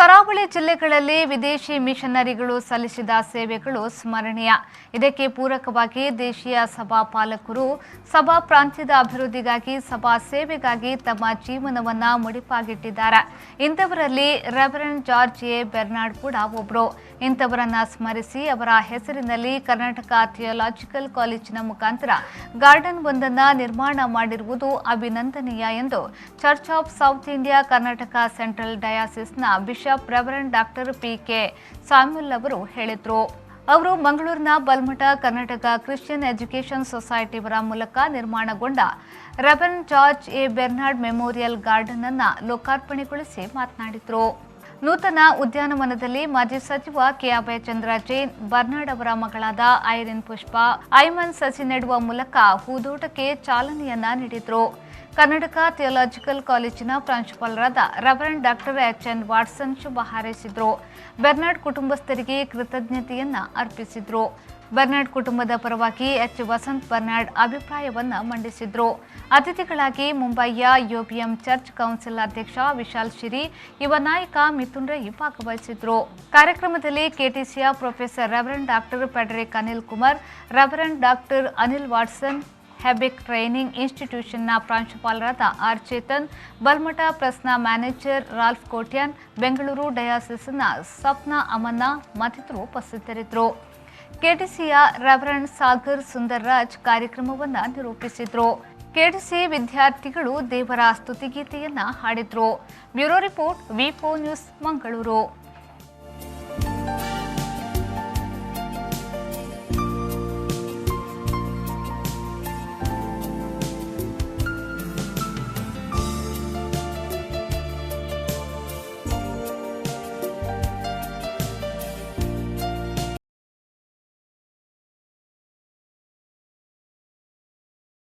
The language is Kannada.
ಕರಾವಳಿ ಜಿಲ್ಲೆಗಳಲ್ಲಿ ವಿದೇಶಿ ಮಿಷನರಿಗಳು ಸಲ್ಲಿಸಿದ ಸೇವೆಗಳು ಸ್ಮರಣೀಯ. ಇದಕ್ಕೆ ಪೂರಕವಾಗಿ ದೇಶೀಯ ಸಭಾ ಪಾಲಕರು ಸಭಾ ಪ್ರಾಂತ್ಯದ ಅಭಿವೃದ್ಧಿಗಾಗಿ ಸಭಾ ಸೇವೆಗಾಗಿ ತಮ್ಮ ಜೀವನವನ್ನ ಮುಡಿಪಾಗಿಟ್ಟಿದ್ದಾರೆ. ಇಂಥವರಲ್ಲಿ ರೆವರೆಂಡ್ ಜಾರ್ಜ್ ಎ ಬೆರ್ನಾರ್ಡ್ ಕೂಡ ಒಬ್ಬರು. ಇಂಥವರನ್ನ ಸ್ಮರಿಸಿ ಅವರ ಹೆಸರಿನಲ್ಲಿ ಕರ್ನಾಟಕ ಥಿಯೋಲಾಜಿಕಲ್ ಕಾಲೇಜಿನ ಮುಖಾಂತರ ಗಾರ್ಡನ್ ಒಂದನ್ನ ನಿರ್ಮಾಣ ಮಾಡಿರುವುದು ಅಭಿನಂದನೀಯ ಎಂದು Church of South India Karnataka central ಡಯಾಸಿಸ್ನ bishop reverend doctor P K. Samuel ಅವರು ಹೇಳಿದರು. ಅವರು ಮಂಗಳೂರಿನ ಬಲ್ಮಠ ಕರ್ನಾಟಕ ಕ್ರಿಶ್ಚಿಯನ್ ಎಜುಕೇಷನ್ ಸೊಸೈಟಿಯವರ ಮೂಲಕ ನಿರ್ಮಾಣಗೊಂಡ reverend George A Bernard memorial garden ಅನ್ನು ಲೋಕಾರ್ಪಣೆಗೊಳಿಸಿ ಮಾತನಾಡಿದರು. ನೂತನ ಉದ್ಯಾನವನದಲ್ಲಿ ಮಾಜಿ ಸಚಿವ ಕೆ. ಅಭಯಚಂದ್ರ ಜೈನ್, ಬರ್ನಾರ್ಡ್ ಅವರ ಮಗಳಾದ ಐರಿನ್ ಪುಷ್ಪ ಐಮನ್ ಸಸಿ ನೆಡುವ ಮೂಲಕ ಹೂದೋಟಕ್ಕೆ ಚಾಲನೆಯನ್ನ ನೀಡಿದರು. ಕರ್ನಾಟಕ ಥಿಯೋಲಾಜಿಕಲ್ ಕಾಲೇಜಿನ ಪ್ರಾಂಶುಪಾಲರಾದ ರೆವರೆಂಡ್ ಡಾಕ್ಟರ್ ಎಚ್.ಎನ್. ವಾಟ್ಸನ್ ಶುಭ ಹಾರೈಸಿದರು. ಬೆರ್ನಾರ್ಡ್ ಕುಟುಂಬಸ್ಥರಿಗೆ ಕೃತಜ್ಞತೆಯನ್ನ ಅರ್ಪಿಸಿದರು. ಬೆರ್ನಾರ್ಡ್ ಕುಟುಂಬದ ಪರವಾಗಿ ಎಚ್. ವಸಂತ್ ಬರ್ನಾರ್ಡ್ ಅಭಿಪ್ರಾಯವನ್ನ ಮಂಡಿಸಿದರು. ಅತಿಥಿಗಳಾಗಿ ಮುಂಬಯಿಯ ಯುಬಿಎಂ ಚರ್ಚ್ ಕೌನ್ಸಿಲ್ ಅಧ್ಯಕ್ಷ ವಿಶಾಲ್ ಶಿರಿ, ಯುವ ನಾಯಕ ಮಿಥುನ್ ರೈ ಭಾಗವಹಿಸಿದ್ರು. ಕಾರ್ಯಕ್ರಮದಲ್ಲಿ ಕೆಟಿಸಿಯ professor reverend doctor Frederick Anil Kumar, reverend doctor Anil Watson, Hebich training ಇನ್ಸ್ಟಿಟ್ಯೂಷನ್ನ ಪ್ರಾಂಶುಪಾಲರಾದ ಆರ್. ಚೇತನ್, ಬಲ್ಮಠ ಪ್ರೆಸ್ನ ಮ್ಯಾನೇಜರ್ ರಾಲ್ಫ್ ಕೋಟ್ಯಾನ್, ಬೆಂಗಳೂರು ಡಯಾಸಿಸ್ನ ಸಪ್ನಾ ಅಮನ್ನ ಮತ್ತಿತರರು ಉಪಸ್ಥಿತರಿದ್ದರು. ಕೆಟಿಸಿಯ ರೆವರೆಂಡ್ ಸಾಗರ್ ಸುಂದರ್ ರಾಜ್ ಕಾರ್ಯಕ್ರಮವನ್ನು ನಿರೂಪಿಸಿದರು. ಕೆಟಿಸಿ ವಿದ್ಯಾರ್ಥಿಗಳು ದೇವರ ಸ್ತುತಿಗೀತೆಯನ್ನ ಹಾಡಿದ್ರು. ಬ್ಯೂರೋ ರಿಪೋರ್ಟ್, ವಿ4 ನ್ಯೂಸ್, ಮಂಗಳೂರು.